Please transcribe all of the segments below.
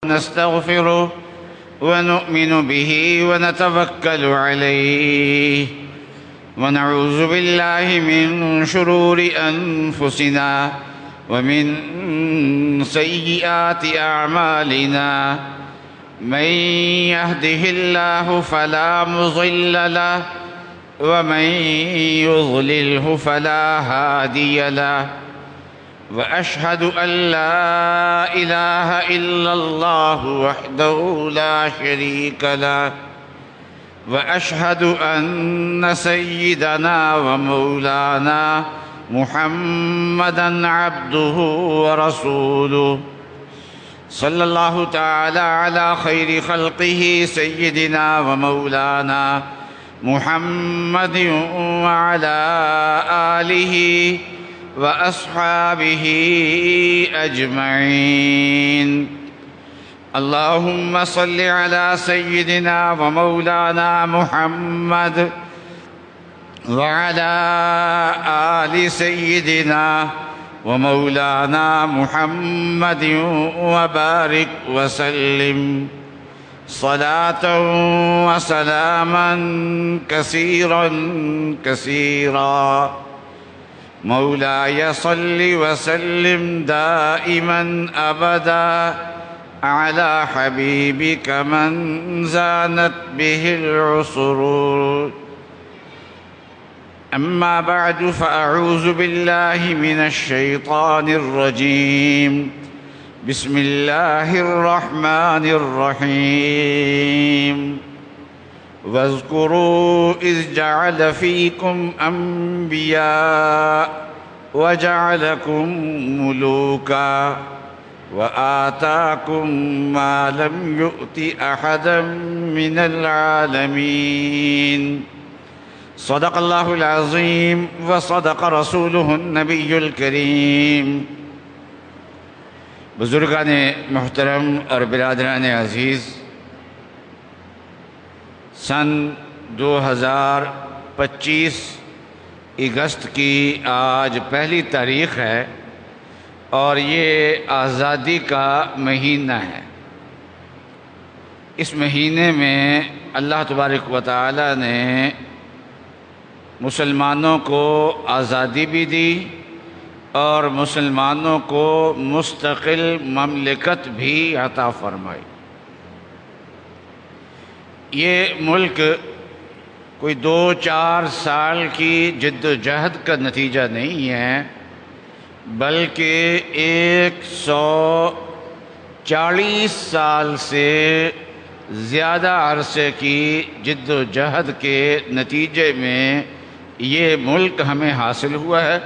نستغفره ونؤمن به ونتوكل عليه ونعوذ بالله من شرور أنفسنا ومن سيئات أعمالنا من يهده الله فلا مضل له ومن يضلله فلا هادي له وأشهد أن لا إله إلا الله وحده لا شريك له وأشهد أن سيدنا ومولانا محمدًا عبده ورسوله صلى الله تعالى على خير خلقه سيدنا ومولانا محمد وعلى آله وأصحابه أجمعين. اللهم صل على سيدنا ومولانا محمد وعلى آل سيدنا ومولانا محمد وبارك وسلم صلاة وسلاما كثيرا كثيرا. مولاي صل وسلم دائما أبدا على حبيبك من زانت به العصور. أما بعد فأعوذ بالله من الشيطان الرجيم. بسم الله الرحمن الرحيم. واذكروا إذ جعل فيكم أنبياء وجعلكم ملوكا وآتاكم ما لم يؤت أحدا من العالمين. صدق الله العظيم وصدق رسوله النبي الكريم. بزرگان محترم اور برادران عزیز، سن 2025 اگست کی آج پہلی تاریخ ہے اور یہ آزادی کا مہینہ ہے. اس مہینے میں اللہ تبارک و تعالی نے مسلمانوں کو آزادی بھی دی اور مسلمانوں کو مستقل مملکت بھی عطا فرمائی. یہ ملک کوئی 2-4 سال کی جد و جہد کا نتیجہ نہیں ہے، بلکہ 140 سال سے زیادہ عرصے کی جد و جہد کے نتیجے میں یہ ملک ہمیں حاصل ہوا ہے.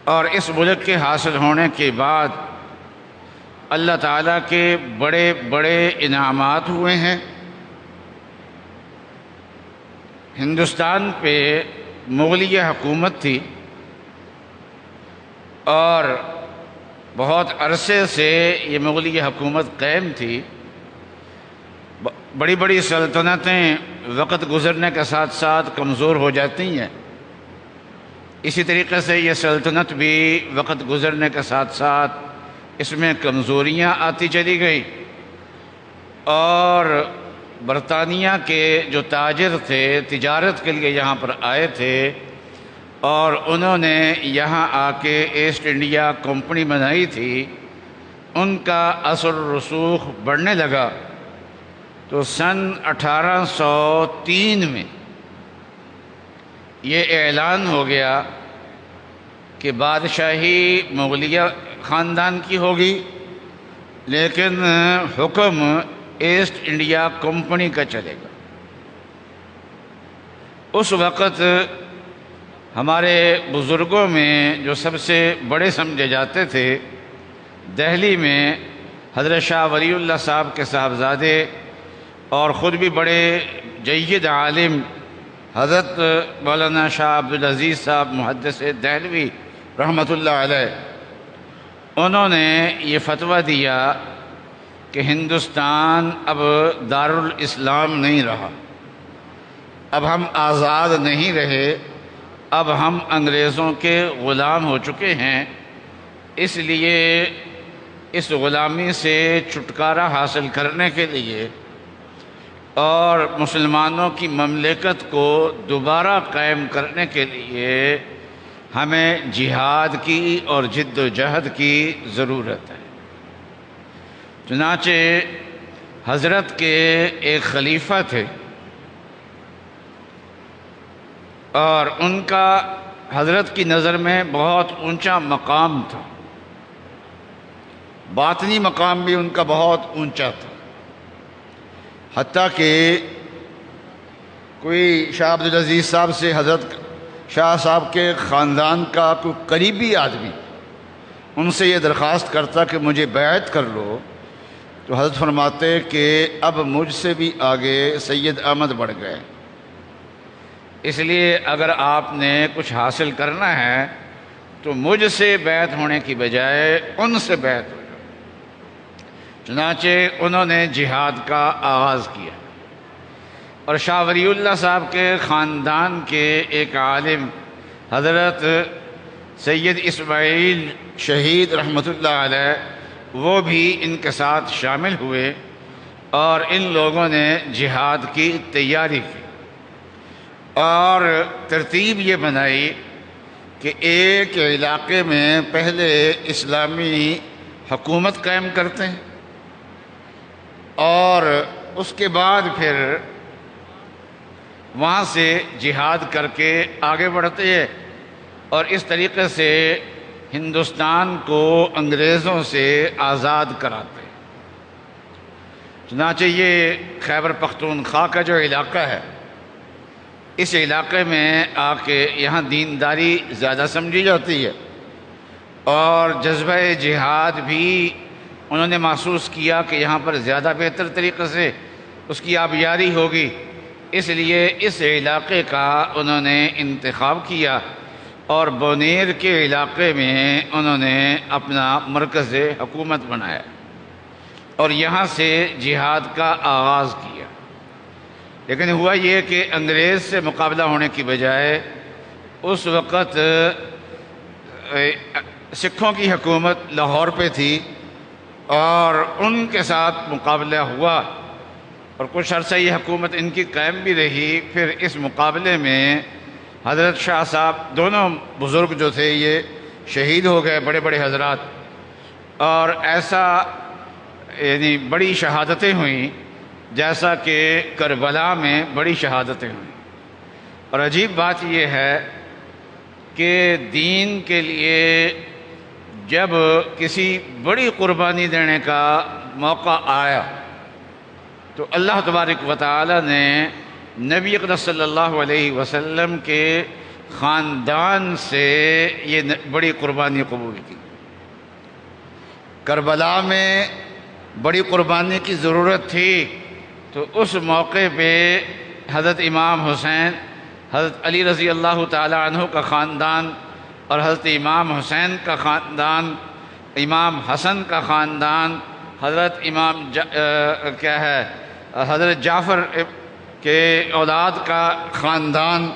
اور اس ملک کے حاصل ہونے کے بعد اللہ تعالیٰ کے بڑے بڑے انعامات ہوئے ہیں. ہندوستان پہ مغلیہ حکومت تھی اور بہت عرصے سے یہ مغلیہ حکومت قائم تھی. بڑی بڑی سلطنتیں وقت گزرنے کے ساتھ ساتھ کمزور ہو جاتی ہیں. اسی طریقے سے یہ سلطنت بھی وقت گزرنے کے ساتھ ساتھ اس میں کمزوریاں آتی چلی گئی. اور برطانیہ کے جو تاجر تھے تجارت کے لیے یہاں پر آئے تھے اور انہوں نے یہاں آ کے ایسٹ انڈیا کمپنی بنائی تھی، ان کا اثر رسوخ بڑھنے لگا. تو سن 1803 میں یہ اعلان ہو گیا کہ بادشاہی مغلیہ خاندان کی ہوگی، لیکن حکم ایسٹ انڈیا کمپنی کا چلے گا. اس وقت ہمارے بزرگوں میں جو سب سے بڑے سمجھے جاتے تھے، دہلی میں حضرت شاہ ولی اللہ صاحب کے صاحبزادے اور خود بھی بڑے جید عالم حضرت مولانا شاہ عبدالعزیز صاحب محدث دہلوی رحمۃ اللہ علیہ، انہوں نے یہ فتویٰ دیا کہ ہندوستان اب دارالاسلام نہیں رہا، اب ہم آزاد نہیں رہے، اب ہم انگریزوں کے غلام ہو چکے ہیں، اس لیے اس غلامی سے چھٹکارا حاصل کرنے کے لیے اور مسلمانوں کی مملکت کو دوبارہ قائم کرنے کے لیے ہمیں جہاد کی اور جد و جہد کی ضرورت ہے۔ چنانچہ حضرت کے ایک خلیفہ تھے اور ان کا حضرت کی نظر میں بہت اونچا مقام تھا، باطنی مقام بھی ان کا بہت اونچا تھا، حتیٰ کہ کوئی شاہ عبدالعزیز صاحب سے حضرت شاہ صاحب کے خاندان کا کوئی قریبی آدمی ان سے یہ درخواست کرتا کہ مجھے بیعت کر لو، تو حضرت فرماتے کہ اب مجھ سے بھی آگے سید احمد بڑھ گئے، اس لیے اگر آپ نے کچھ حاصل کرنا ہے تو مجھ سے بیعت ہونے کی بجائے ان سے بیعت ہو جائے۔ چنانچہ انہوں نے جہاد کا آغاز کیا اور شاہ ولی اللہ صاحب کے خاندان کے ایک عالم حضرت سید اسماعیل شہید رحمۃ اللہ علیہ وہ بھی ان کے ساتھ شامل ہوئے اور ان لوگوں نے جہاد کی تیاری کی اور ترتیب یہ بنائی کہ ایک علاقے میں پہلے اسلامی حکومت قائم کرتے ہیں اور اس کے بعد پھر وہاں سے جہاد کر کے آگے بڑھتے ہیں اور اس طریقے سے ہندوستان کو انگریزوں سے آزاد کراتے ہیں۔ چنانچہ یہ خیبر پختونخوا کا جو علاقہ ہے، اس علاقے میں آ کے یہاں دینداری زیادہ سمجھی جاتی ہے اور جذبہ جہاد بھی انہوں نے محسوس کیا کہ یہاں پر زیادہ بہتر طریقے سے اس کی آبیاری ہوگی، اس لیے اس علاقے کا انہوں نے انتخاب کیا اور بونیر کے علاقے میں انہوں نے اپنا مرکز حکومت بنایا اور یہاں سے جہاد کا آغاز کیا۔ لیکن ہوا یہ کہ انگریز سے مقابلہ ہونے کی بجائے اس وقت سکھوں کی حکومت لاہور پہ تھی اور ان کے ساتھ مقابلہ ہوا اور کچھ عرصہ یہ حکومت ان کی قائم بھی رہی۔ پھر اس مقابلے میں حضرت شاہ صاحب دونوں بزرگ جو تھے یہ شہید ہو گئے، بڑے بڑے حضرات، اور ایسا یعنی بڑی شہادتیں ہوئیں جیسا کہ کربلا میں بڑی شہادتیں ہوئیں۔ اور عجیب بات یہ ہے کہ دین کے لیے جب کسی بڑی قربانی دینے کا موقع آیا تو اللہ تبارک و تعالی نے نبی اقدس صلی اللہ علیہ وسلم کے خاندان سے یہ بڑی قربانی قبول کی۔ کربلا میں بڑی قربانی کی ضرورت تھی تو اس موقع پہ حضرت امام حسین، حضرت علی رضی اللہ تعالی عنہ کا خاندان اور حضرت امام حسین کا خاندان، امام حسن کا خاندان، حضرت حضرت جعفر کے اولاد کا خاندان،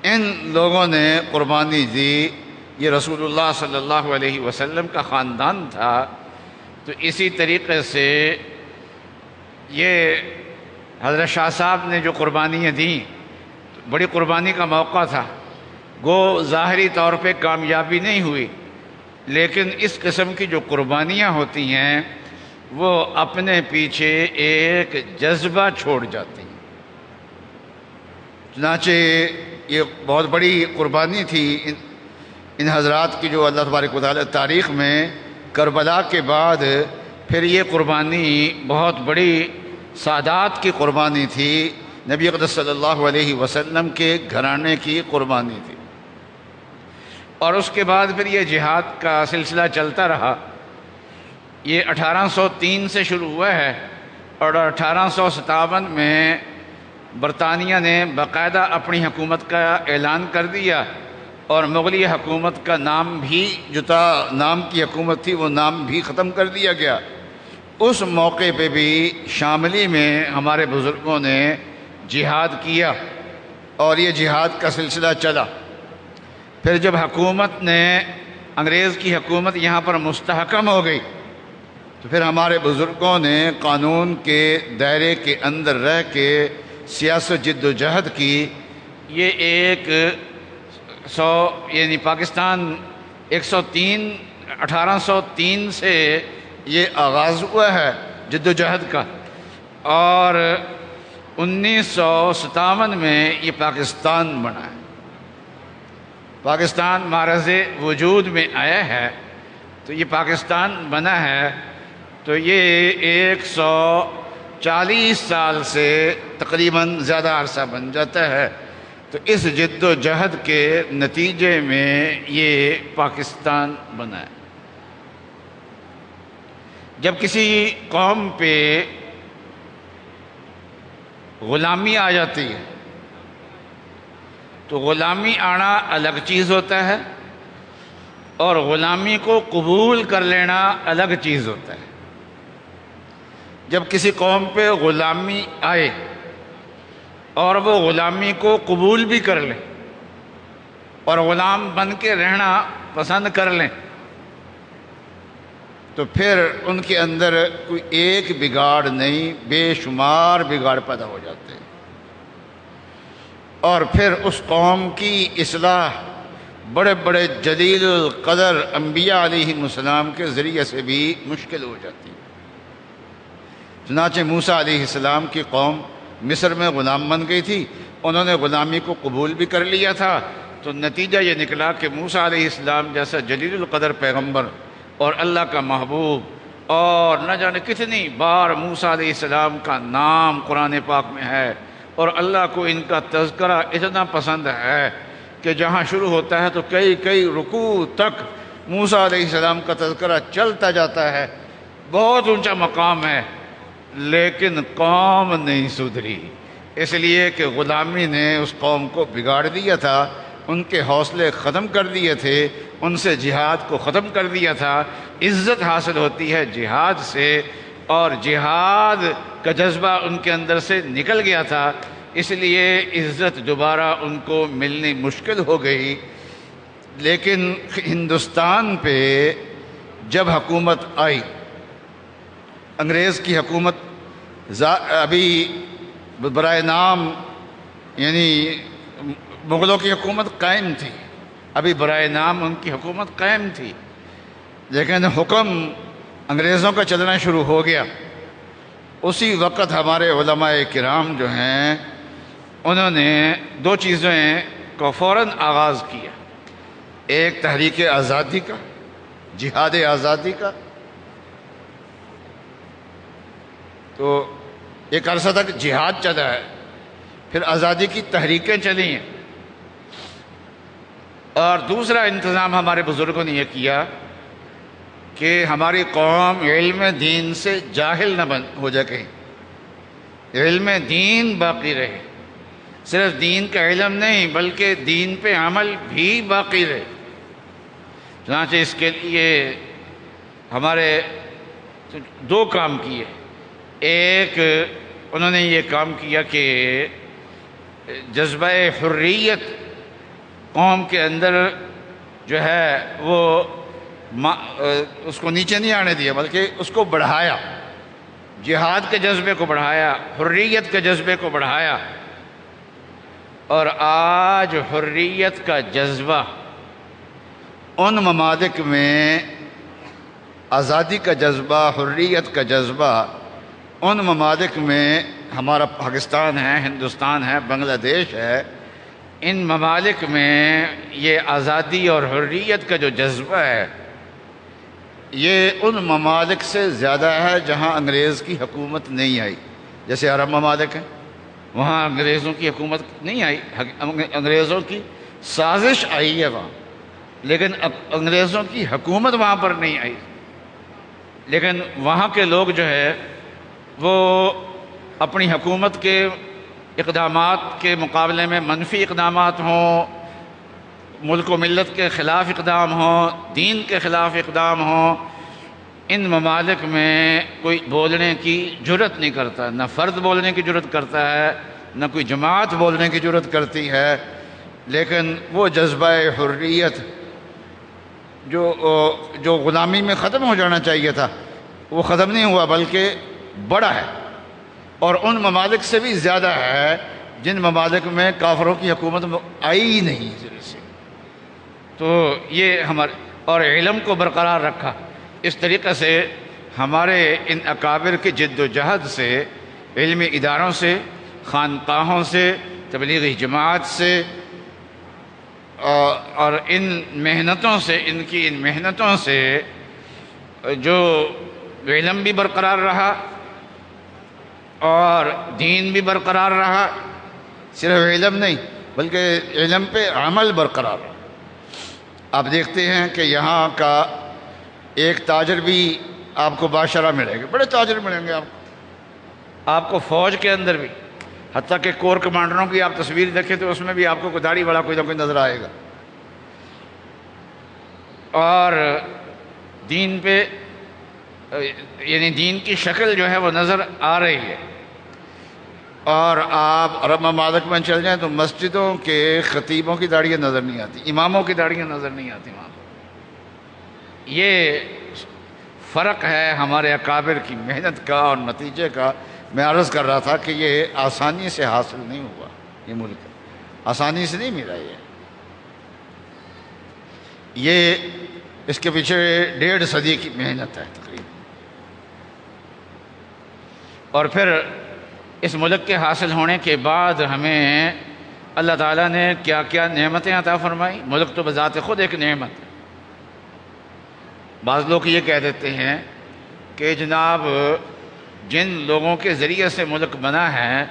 ان لوگوں نے قربانی دی۔ یہ رسول اللہ صلی اللہ علیہ وسلم کا خاندان تھا۔ تو اسی طریقے سے یہ حضرت شاہ صاحب نے جو قربانیاں دیں، بڑی قربانی کا موقع تھا، گو ظاہری طور پہ کامیابی نہیں ہوئی، لیکن اس قسم کی جو قربانیاں ہوتی ہیں وہ اپنے پیچھے ایک جذبہ چھوڑ جاتی ہیں۔ چنانچہ یہ بہت بڑی قربانی تھی ان حضرات کی جو اللہ تبارک و تعالی تاریخ میں کربلا کے بعد پھر یہ قربانی بہت بڑی سادات کی قربانی تھی، نبی اقدس صلی اللہ علیہ وسلم کے گھرانے کی قربانی تھی۔ اور اس کے بعد پھر یہ جہاد کا سلسلہ چلتا رہا۔ یہ 1803 سے شروع ہوا ہے اور 1857 میں برطانیہ نے باقاعدہ اپنی حکومت کا اعلان کر دیا اور مغلی حکومت کا نام بھی جو نام کی حکومت تھی وہ نام بھی ختم کر دیا گیا۔ اس موقع پہ بھی شاملی میں ہمارے بزرگوں نے جہاد کیا اور یہ جہاد کا سلسلہ چلا۔ پھر جب حکومت نے انگریز کی حکومت یہاں پر مستحکم ہو گئی تو پھر ہمارے بزرگوں نے قانون کے دائرے کے اندر رہ کے سیاست جد و جہد کی. یہ یعنی پاکستان 1803 سے یہ آغاز ہوا ہے جد و جہد کا، اور 1957 میں یہ پاکستان بنا ہے. پاکستان معرض وجود میں آیا ہے تو یہ پاکستان بنا ہے. تو یہ 140 سال سے تقریباً زیادہ عرصہ بن جاتا ہے. تو اس جد و جہد کے نتیجے میں یہ پاکستان بنا ہے. جب کسی قوم پہ غلامی آ جاتی ہے تو غلامی آنا الگ چیز ہوتا ہے، اور غلامی کو قبول کر لینا الگ چیز ہوتا ہے. جب کسی قوم پہ غلامی آئے اور وہ غلامی کو قبول بھی کر لیں اور غلام بن کے رہنا پسند کر لیں، تو پھر ان کے اندر کوئی ایک بگاڑ نہیں، بے شمار بگاڑ پیدا ہو جاتے ہیں. اور پھر اس قوم کی اصلاح بڑے بڑے جلیل القدر انبیاء علیہم السلام کے ذریعے سے بھی مشکل ہو جاتی ہے. چنانچہ موسیٰ علیہ السلام کی قوم مصر میں غلام بن گئی تھی، انہوں نے غلامی کو قبول بھی کر لیا تھا. تو نتیجہ یہ نکلا کہ موسیٰ علیہ السلام جیسا جلیل القدر پیغمبر اور اللہ کا محبوب، اور نہ جانے کتنی بار موسیٰ علیہ السلام کا نام قرآن پاک میں ہے، اور اللہ کو ان کا تذکرہ اتنا پسند ہے کہ جہاں شروع ہوتا ہے تو کئی رکوع تک موسیٰ علیہ السلام کا تذکرہ چلتا جاتا ہے. بہت اونچا مقام ہے، لیکن قوم نہیں سدھری، اس لیے کہ غلامی نے اس قوم کو بگاڑ دیا تھا، ان کے حوصلے ختم کر دیے تھے، ان سے جہاد کو ختم کر دیا تھا. عزت حاصل ہوتی ہے جہاد سے، اور جہاد کا جذبہ ان کے اندر سے نکل گیا تھا، اس لیے عزت دوبارہ ان کو ملنی مشکل ہو گئی. لیکن ہندوستان پہ جب حکومت آئی، انگریز کی حکومت ابھی برائے نام، یعنی مغلوں کی حکومت قائم تھی، ابھی برائے نام ان کی حکومت قائم تھی، لیکن حکم انگریزوں کا چلنا شروع ہو گیا. اسی وقت ہمارے علماء کرام جو ہیں انہوں نے دو چیزیں کو فوراً آغاز کیا. ایک تحریک آزادی کا، جہاد آزادی کا. تو ایک عرصہ تک جہاد چلا ہے، پھر آزادی کی تحریکیں چلی ہیں. اور دوسرا انتظام ہمارے بزرگوں نے یہ کیا کہ ہماری قوم علم دین سے جاہل نہ ہو جائے، کہیں علم دین باقی رہے، صرف دین کا علم نہیں بلکہ دین پہ عمل بھی باقی رہے. چنانچہ اس کے لیے ہمارے دو کام کیے. ایک انہوں نے یہ کام کیا کہ جذبہ حریت قوم کے اندر جو ہے وہ اس کو نیچے نہیں آنے دیا، بلکہ اس کو بڑھایا، جہاد کے جذبے کو بڑھایا، حریت کے جذبے کو بڑھایا. اور آج حریت کا جذبہ ان ممالک میں، آزادی کا جذبہ، حریت کا جذبہ ان ممالک میں، ہمارا پاکستان ہے، ہندوستان ہے، بنگلہ دیش ہے، ان ممالک میں یہ آزادی اور حریت کا جو جذبہ ہے یہ ان ممالک سے زیادہ ہے جہاں انگریز کی حکومت نہیں آئی. جیسے عرب ممالک ہیں، وہاں انگریزوں کی حکومت نہیں آئی، انگریزوں کی سازش آئی ہے وہاں، لیکن انگریزوں کی حکومت وہاں پر نہیں آئی. لیکن وہاں کے لوگ جو ہے وہ اپنی حکومت کے اقدامات کے مقابلے میں منفی اقدامات ہوں، ملک و ملت کے خلاف اقدام ہوں، دین کے خلاف اقدام ہوں، ان ممالک میں کوئی بولنے کی جرت نہیں کرتا. نہ فرد بولنے کی جرت کرتا ہے، نہ کوئی جماعت بولنے کی جرت کرتی ہے. لیکن وہ جذبہ حریت جو غلامی میں ختم ہو جانا چاہیے تھا، وہ ختم نہیں ہوا بلکہ بڑا ہے، اور ان ممالک سے بھی زیادہ ہے جن ممالک میں کافروں کی حکومت آئی ہی نہیں ذرے سے۔ تو یہ ہمارے اور علم کو برقرار رکھا۔ اس طریقے سے ہمارے ان اکابر کی جد و جہد سے، علمی اداروں سے، خانقاہوں سے، تبلیغی جماعت سے، اور ان محنتوں سے، ان کی ان محنتوں سے جو علم بھی برقرار رہا اور دین بھی برقرار رہا۔ صرف علم نہیں بلکہ علم پہ عمل برقرار رہا۔ آپ دیکھتے ہیں کہ یہاں کا ایک تاجر بھی آپ کو باشرہ ملے گا، بڑے تاجر ملیں گے آپ کو فوج کے اندر بھی، حتیٰ کہ کور کمانڈروں کی آپ تصویر دیکھیں تو اس میں بھی آپ کو داڑھی والا کوئی نہ کوئی نظر آئے گا، اور دین پہ یعنی دین کی شکل جو ہے وہ نظر آ رہی ہے۔ اور آپ عرب ممالک میں چل جائیں تو مسجدوں کے خطیبوں کی داڑھیاں نظر نہیں آتی، اماموں کی داڑھیاں نظر نہیں آتی وہاں پر۔ یہ فرق ہے ہمارے اکابر کی محنت کا اور نتیجے کا۔ میں عرض کر رہا تھا کہ یہ آسانی سے حاصل نہیں ہوا، یہ ملک آسانی سے نہیں ملا۔ یہ اس کے پیچھے 1.5 صدی کی محنت ہے تقریباً۔ اور پھر اس ملک کے حاصل ہونے کے بعد ہمیں اللہ تعالیٰ نے کیا کیا نعمتیں عطا فرمائی۔ ملک تو بذات خود ایک نعمت ہے۔ بعض لوگ یہ کہہ دیتے ہیں کہ جناب جن لوگوں کے ذریعے سے ملک بنا ہے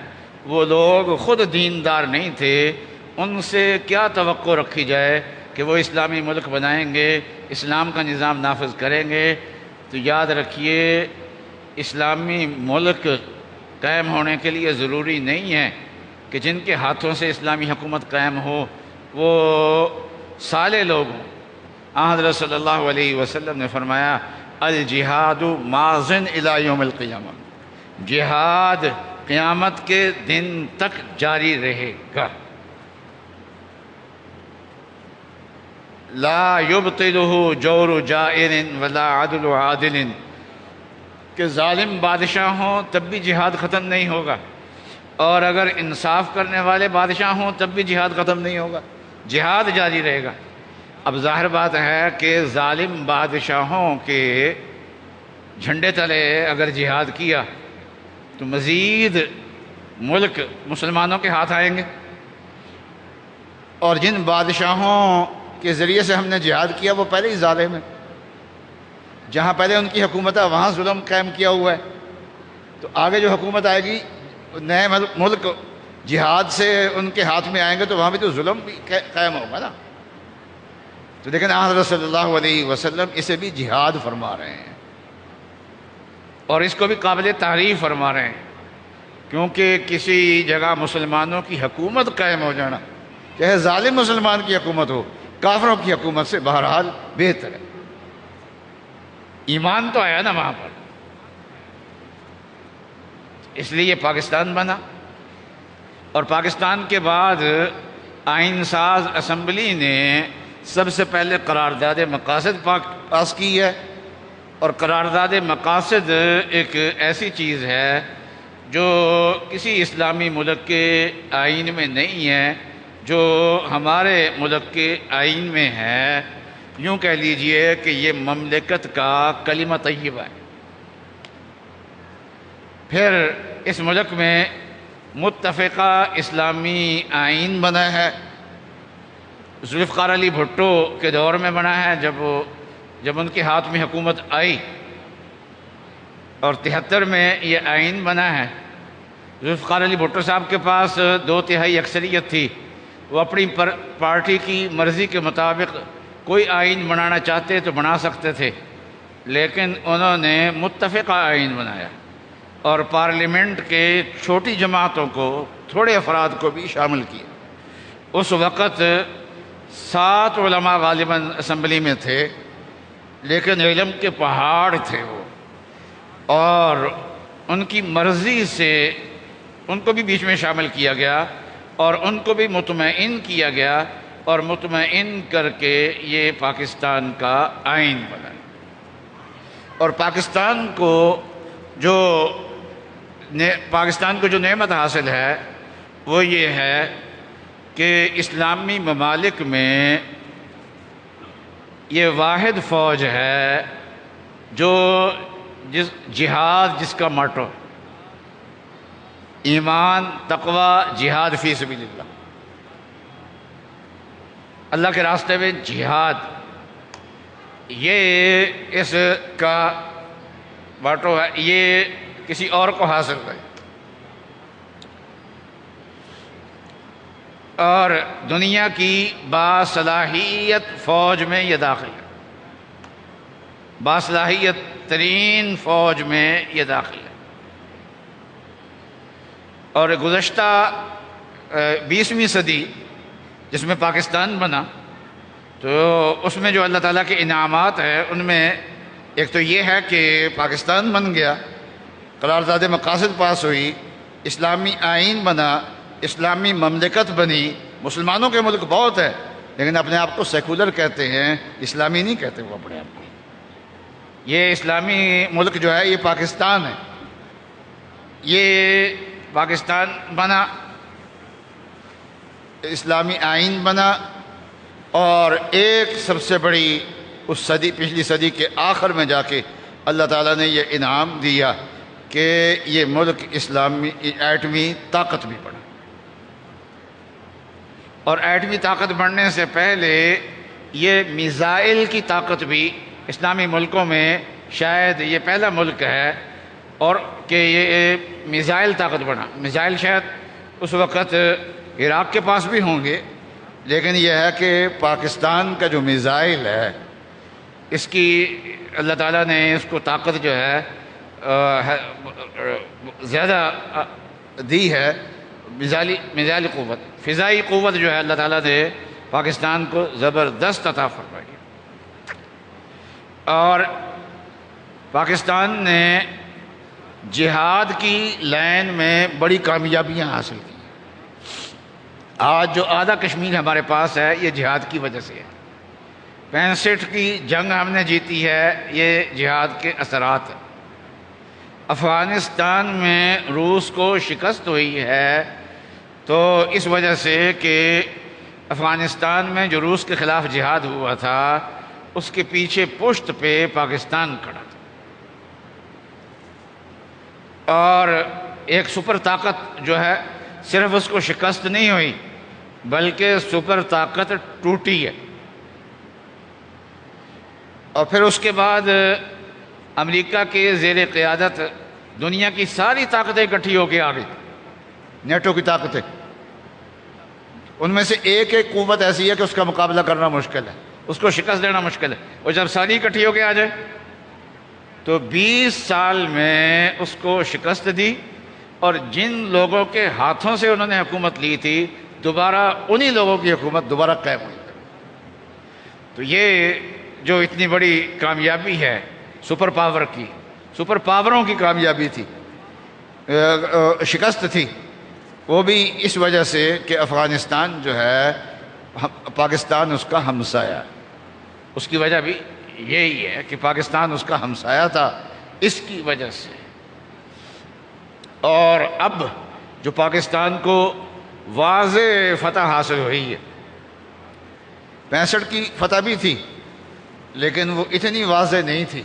وہ لوگ خود دیندار نہیں تھے، ان سے کیا توقع رکھی جائے کہ وہ اسلامی ملک بنائیں گے، اسلام کا نظام نافذ کریں گے۔ تو یاد رکھیے اسلامی ملک قائم ہونے کے لیے ضروری نہیں ہے کہ جن کے ہاتھوں سے اسلامی حکومت قائم ہو وہ صالح لوگ ہوں۔ حضرت صلی اللہ علیہ وسلم نے فرمایا الجہاد ماضٍ الی یوم القیامہ، جہاد قیامت کے دن تک جاری رہے گا۔ لا یبطلہ جور جائر ولا عدل عادل، کہ ظالم بادشاہ ہوں تب بھی جہاد ختم نہیں ہوگا، اور اگر انصاف کرنے والے بادشاہ ہوں تب بھی جہاد ختم نہیں ہوگا، جہاد جاری رہے گا۔ اب ظاہر بات ہے کہ ظالم بادشاہوں کے جھنڈے تلے اگر جہاد کیا تو مزید ملک مسلمانوں کے ہاتھ آئیں گے، اور جن بادشاہوں کے ذریعے سے ہم نے جہاد کیا وہ پہلے ہی ظالم ہیں، جہاں پہلے ان کی حکومت ہے وہاں ظلم قائم کیا ہوا ہے، تو آگے جو حکومت آئے گی نئے ملک جہاد سے ان کے ہاتھ میں آئیں گے تو وہاں بھی تو ظلم بھی قائم ہوگا نا۔ تو لیکن حضرت صلی اللہ علیہ وسلم اسے بھی جہاد فرما رہے ہیں، اور اس کو بھی قابل تعریف فرما رہے ہیں، کیونکہ کسی جگہ مسلمانوں کی حکومت قائم ہو جانا، چاہے ظالم مسلمان کی حکومت ہو، کافروں کی حکومت سے بہرحال بہتر ہے۔ ایمان تو آیا نا وہاں پر، اس لیے پاکستان بنا، اور پاکستان کے بعد آئین ساز اسمبلی نے سب سے پہلے قرارداد مقاصد پاس کی ہے، اور قرارداد مقاصد ایک ایسی چیز ہے جو کسی اسلامی ملک کے آئین میں نہیں ہے، جو ہمارے ملک کے آئین میں ہے۔ یوں کہہ لیجئے کہ یہ مملکت کا کلمہ طیبہ ہے۔ پھر اس ملک میں متفقہ اسلامی آئین بنا ہے، ذوالفقار علی بھٹو کے دور میں بنا ہے، جب ان کے ہاتھ میں حکومت آئی، اور 73 میں یہ آئین بنا ہے۔ ذوالفقار علی بھٹو صاحب کے پاس 2/3 اکثریت تھی، وہ اپنی پارٹی کی مرضی کے مطابق کوئی آئین بنانا چاہتے تو بنا سکتے تھے، لیکن انہوں نے متفقہ آئین بنایا، اور پارلیمنٹ کے چھوٹی جماعتوں کو، تھوڑے افراد کو بھی شامل کیا۔ اس وقت 7 علماء غالباً اسمبلی میں تھے، لیکن علم کے پہاڑ تھے وہ، اور ان کی مرضی سے ان کو بھی بیچ میں شامل کیا گیا، اور ان کو بھی مطمئن کیا گیا، اور مطمئن کر کے یہ پاکستان کا آئین بنا۔ اور پاکستان کو جو نعمت حاصل ہے وہ یہ ہے کہ اسلامی ممالک میں یہ واحد فوج ہے جو جہاد جس کا ماٹو ایمان، تقوی، جہاد فی سبیل اللہ، اللہ کے راستے میں جہاد، یہ اس کا ماٹو ہے، یہ کسی اور کو حاصل ہے۔ اور دنیا کی باصلاحیت فوج میں یہ داخل ہے، باصلاحیت ترین فوج میں یہ داخل ہے۔ اور گزشتہ 20ویں صدی جس میں پاکستان بنا، تو اس میں جو اللہ تعالیٰ کے انعامات ہیں ان میں ایک تو یہ ہے کہ پاکستان بن گیا، قرارداد مقاصد پاس ہوئی، اسلامی آئین بنا، اسلامی مملکت بنی۔ مسلمانوں کے ملک بہت ہے لیکن اپنے آپ کو سیکولر کہتے ہیں، اسلامی نہیں کہتے وہ اپنے آپ کو۔ یہ اسلامی ملک جو ہے یہ پاکستان ہے، یہ پاکستان بنا، اسلامی آئین بنا، اور ایک سب سے بڑی اس صدی، پچھلی صدی کے آخر میں جا کے اللہ تعالیٰ نے یہ انعام دیا کہ یہ ملک اسلامی ایٹمی طاقت بھی بنا۔ اور ایٹمی طاقت بڑھنے سے پہلے یہ میزائل کی طاقت بھی اسلامی ملکوں میں شاید یہ پہلا ملک ہے، اور کہ یہ میزائل طاقت بنا۔ میزائل شاید اس وقت عراق کے پاس بھی ہوں گے، لیکن یہ ہے کہ پاکستان کا جو میزائل ہے اس کی اللہ تعالیٰ نے اس کو طاقت جو ہے زیادہ دی ہے، میزائل قوت، فضائی قوت جو ہے اللہ تعالیٰ نے پاکستان کو زبردست عطا فرمائی۔ اور پاکستان نے جہاد کی لائن میں بڑی کامیابیاں حاصل کی۔ آج جو آدھا کشمیر ہمارے پاس ہے یہ جہاد کی وجہ سے ہے۔ 65 کی جنگ ہم نے جیتی ہے، یہ جہاد کے اثرات ہیں۔ افغانستان میں روس کو شکست ہوئی ہے تو اس وجہ سے کہ افغانستان میں جو روس کے خلاف جہاد ہوا تھا اس کے پیچھے پشت پہ پاکستان کھڑا تھا، اور ایک سپر طاقت جو ہے صرف اس کو شکست نہیں ہوئی بلکہ سپر طاقت ٹوٹی ہے۔ اور پھر اس کے بعد امریکہ کے زیر قیادت دنیا کی ساری طاقتیں اکٹھی ہو کے آ گئی، نیٹو کی طاقتیں، ان میں سے ایک ایک قوت ایسی ہے کہ اس کا مقابلہ کرنا مشکل ہے، اس کو شکست دینا مشکل ہے، اور جب ساری اکٹھی ہو کے آ جائے تو 20 سال میں اس کو شکست دی، اور جن لوگوں کے ہاتھوں سے انہوں نے حکومت لی تھی دوبارہ انہی لوگوں کی حکومت دوبارہ قائم ہوئی۔ تو یہ جو اتنی بڑی کامیابی ہے سپر پاور کی، سپر پاوروں کی کامیابی تھی، شکست تھی، وہ بھی اس وجہ سے کہ افغانستان جو ہے پاکستان اس کا ہمسایہ ہے، اس کی وجہ بھی یہی ہے کہ پاکستان اس کا ہمسایہ تھا، اس کی وجہ سے۔ اور اب جو پاکستان کو واضح فتح حاصل ہوئی ہے، 65 کی فتح بھی تھی لیکن وہ اتنی واضح نہیں تھی،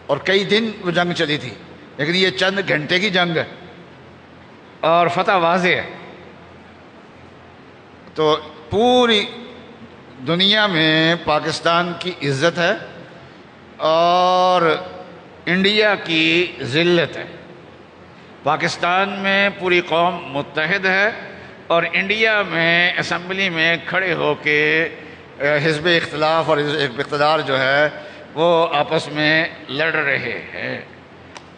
اور کئی دن وہ جنگ چلی تھی، لیکن یہ چند گھنٹے کی جنگ ہے اور فتح واضح ہے۔ تو پوری دنیا میں پاکستان کی عزت ہے اور انڈیا کی ذلت ہے۔ پاکستان میں پوری قوم متحد ہے اور انڈیا میں اسمبلی میں کھڑے ہو کے حزب اختلاف اور حزب اقتدار جو ہے وہ آپس میں لڑ رہے ہیں۔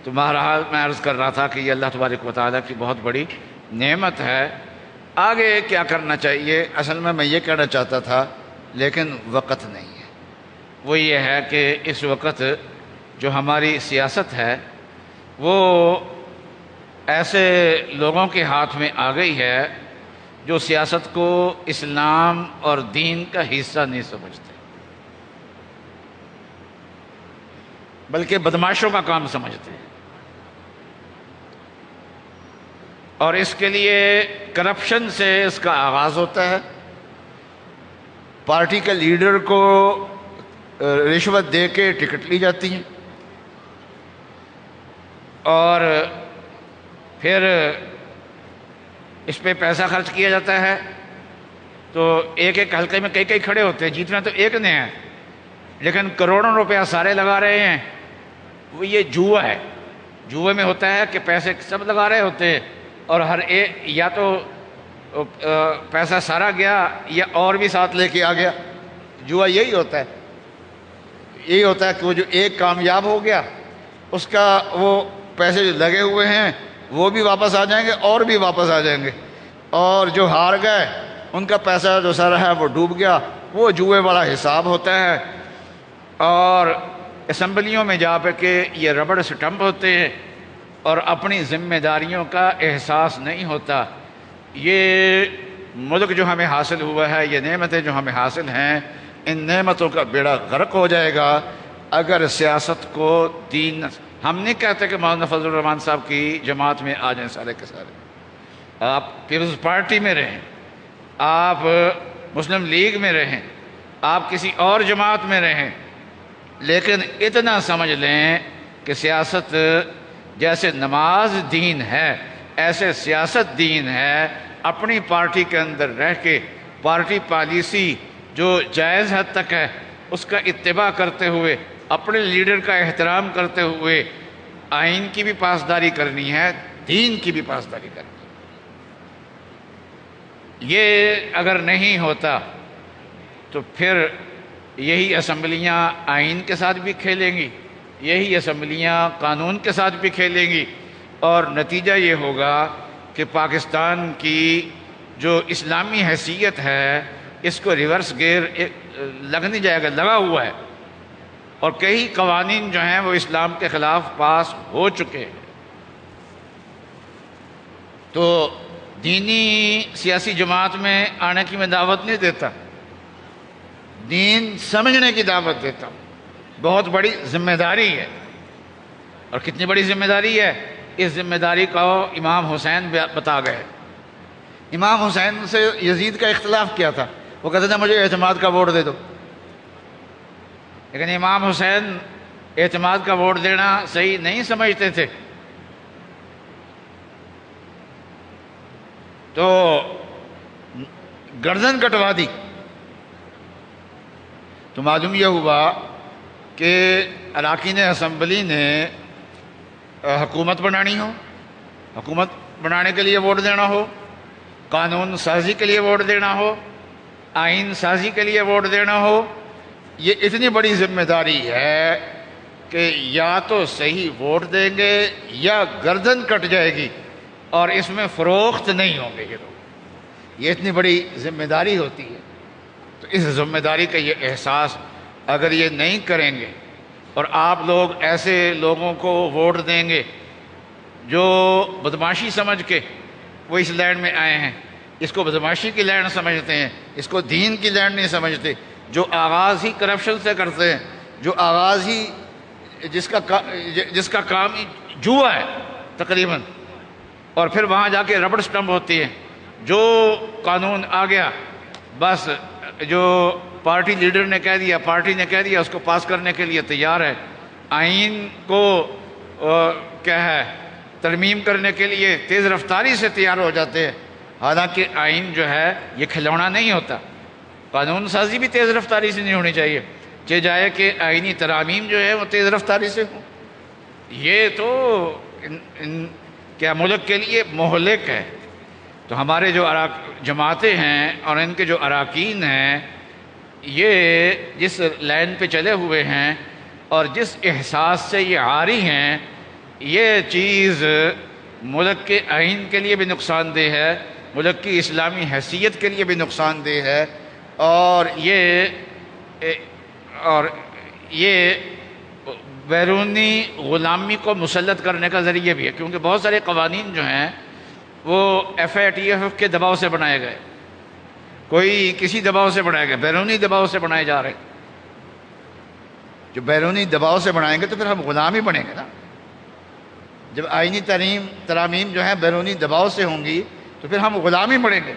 تو بہرحال میں عرض کر رہا تھا کہ یہ اللہ تبارک و تعالیٰ کی بہت بڑی نعمت ہے۔ آگے کیا کرنا چاہیے، اصل میں یہ کہنا چاہتا تھا لیکن وقت نہیں ہے، وہ یہ ہے کہ اس وقت جو ہماری سیاست ہے وہ ایسے لوگوں کے ہاتھ میں آ گئی ہے جو سیاست کو اسلام اور دین کا حصہ نہیں سمجھتے۔ بلکہ بدماشوں کا کام سمجھتے ہیں، اور اس کے لیے کرپشن سے اس کا آغاز ہوتا ہے۔ پارٹی کے لیڈر کو رشوت دے کے ٹکٹ لی جاتی ہیں، اور پھر اس پہ پیسہ خرچ کیا جاتا ہے، تو ایک ایک حلقے میں کئی کئی کھڑے ہوتے ہیں، جیتنا تو ایک نے ہے، لیکن کروڑوں روپیہ سارے لگا رہے ہیں۔ وہ یہ جوا ہے، جوے میں ہوتا ہے کہ پیسے سب لگا رہے ہوتے ہیں، اور ہر ایک یا تو پیسہ سارا گیا یا اور بھی ساتھ لے کے آ گیا۔ جوا یہی ہوتا ہے، یہی ہوتا ہے کہ وہ جو ایک کامیاب ہو گیا، اس کا وہ پیسے جو لگے ہوئے ہیں وہ بھی واپس آ جائیں گے اور بھی واپس آ جائیں گے، اور جو ہار گئے ان کا پیسہ جو سارا ہے وہ ڈوب گیا۔ وہ جوئے والا حساب ہوتا ہے، اور اسمبلیوں میں جا کے یہ ربڑ سٹمپ ہوتے ہیں، اور اپنی ذمہ داریوں کا احساس نہیں ہوتا۔ یہ ملک جو ہمیں حاصل ہوا ہے، یہ نعمتیں جو ہمیں حاصل ہیں، ان نعمتوں کا بیڑا غرق ہو جائے گا اگر سیاست کو دین۔ ہم نہیں کہتے کہ مولانا فضل الرحمان صاحب کی جماعت میں آ جائیں سارے کے سارے، آپ پیپلز پارٹی میں رہیں، آپ مسلم لیگ میں رہیں، آپ کسی اور جماعت میں رہیں، لیکن اتنا سمجھ لیں کہ سیاست جیسے نماز دین ہے ایسے سیاست دین ہے۔ اپنی پارٹی کے اندر رہ کے پارٹی پالیسی جو جائز حد تک ہے اس کا اتباع کرتے ہوئے، اپنے لیڈر کا احترام کرتے ہوئے آئین کی بھی پاسداری کرنی ہے، دین کی بھی پاسداری کرنی ہے۔ یہ اگر نہیں ہوتا تو پھر یہی اسمبلیاں آئین کے ساتھ بھی کھیلیں گی، یہی اسمبلیاں قانون کے ساتھ بھی کھیلیں گی، اور نتیجہ یہ ہوگا کہ پاکستان کی جو اسلامی حیثیت ہے اس کو ریورس گیئر لگ نہیں جائے گا، لگا ہوا ہے، اور کئی قوانین جو ہیں وہ اسلام کے خلاف پاس ہو چکے ہیں۔ تو دینی سیاسی جماعت میں آنے کی میں دعوت نہیں دیتا، دین سمجھنے کی دعوت دیتا ہوں۔ بہت بڑی ذمہ داری ہے، اور کتنی بڑی ذمہ داری ہے، اس ذمہ داری کو امام حسین بتا گئے۔ امام حسین سے یزید کا اختلاف کیا تھا، وہ کہتے تھے مجھے اعتماد کا ووٹ دے دو، لیکن امام حسین اعتماد کا ووٹ دینا صحیح نہیں سمجھتے تھے، تو گردن کٹوا دی۔ تو معلوم یہ ہوا کہ اراکین اسمبلی نے حکومت بنانی ہو، حکومت بنانے کے لیے ووٹ دینا ہو، قانون سازی کے لیے ووٹ دینا ہو، آئین سازی کے لیے ووٹ دینا ہو، یہ اتنی بڑی ذمہ داری ہے کہ یا تو صحیح ووٹ دیں گے یا گردن کٹ جائے گی، اور اس میں فروخت نہیں ہوں گے یہ لوگ۔ یہ اتنی بڑی ذمہ داری ہوتی ہے، تو اس ذمہ داری کا یہ احساس اگر یہ نہیں کریں گے، اور آپ لوگ ایسے لوگوں کو ووٹ دیں گے جو بدماشی سمجھ کے وہ اس لینڈ میں آئے ہیں، اس کو بدماشی کی لینڈ سمجھتے ہیں، اس کو دین کی لینڈ نہیں سمجھتے، جو آغاز ہی کرپشن سے کرتے ہیں، جو آغاز ہی جس کا کام ہی جوا ہے تقریباً، اور پھر وہاں جا کے ربڑ سٹمپ ہوتی ہے، جو قانون آ گیا بس جو پارٹی لیڈر نے کہہ دیا، پارٹی نے کہہ دیا، اس کو پاس کرنے کے لیے تیار ہے۔ آئین کو کیا ہے ترمیم کرنے کے لیے تیز رفتاری سے تیار ہو جاتے ہیں، حالانکہ آئین جو ہے یہ کھلونا نہیں ہوتا، قانون سازی بھی تیز رفتاری سے نہیں ہونی چاہیے، چاہے جائے کہ آئینی ترامیم جو ہے وہ تیز رفتاری سے ہوں۔ یہ تو کیا ملک کے لیے مہلک ہے۔ تو ہمارے جو جماعتیں ہیں اور ان کے جو اراکین ہیں، یہ جس لائن پہ چلے ہوئے ہیں اور جس احساس سے یہ عاری ہیں، یہ چیز ملک کے آئین کے لیے بھی نقصان دہ ہے، ملک کی اسلامی حیثیت کے لیے بھی نقصان دہ ہے، اور یہ بیرونی غلامی کو مسلط کرنے کا ذریعہ بھی ہے، کیونکہ بہت سارے قوانین جو ہیں وہ FATF کے دباؤ سے بنائے گئے، کوئی کسی دباؤ سے بنائے گئے، بیرونی دباؤ سے بنائے جا رہے ہیں۔ جو بیرونی دباؤ سے بنائیں گے تو پھر ہم غلام ہی بنیں گے نا۔ جب آئینی ترامیم جو ہیں بیرونی دباؤ سے ہوں گی تو پھر ہم غلام ہی بنیں گے۔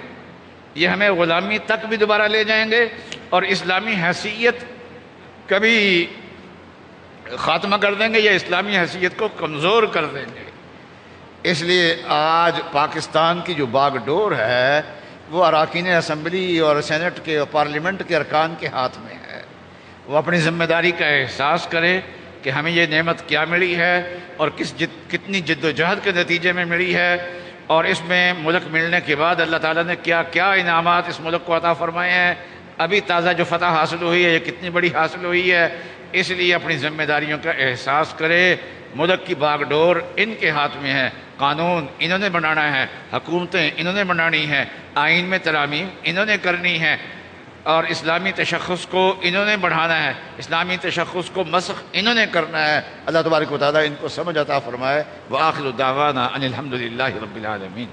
یہ ہمیں غلامی تک بھی دوبارہ لے جائیں گے اور اسلامی حیثیت کبھی خاتمہ کر دیں گے یا اسلامی حیثیت کو کمزور کر دیں گے۔ اس لیے آج پاکستان کی جو باغ ڈور ہے وہ اراکین اسمبلی اور سینٹ کے اور پارلیمنٹ کے ارکان کے ہاتھ میں ہے۔ وہ اپنی ذمہ داری کا احساس کرے کہ ہمیں یہ نعمت کیا ملی ہے اور کتنی جد و جہد کے نتیجے میں ملی ہے، اور اس میں ملک ملنے کے بعد اللہ تعالیٰ نے کیا کیا انعامات اس ملک کو عطا فرمائے ہیں۔ ابھی تازہ جو فتح حاصل ہوئی ہے یہ کتنی بڑی حاصل ہوئی ہے۔ اس لیے اپنی ذمہ داریوں کا احساس کرے۔ ملک کی باغ ڈور ان کے ہاتھ میں ہے، قانون انہوں نے بنانا ہے، حکومتیں انہوں نے بنانی ہے، آئین میں ترامیم انہوں نے کرنی ہے، اور اسلامی تشخص کو انہوں نے بڑھانا ہے، اسلامی تشخص کو مسخ انہوں نے کرنا ہے۔ اللہ تبارک و تعالیٰ ان کو سمجھ عطا فرمائے۔ وآخر دعوانا ان الحمد للہ رب العالمین۔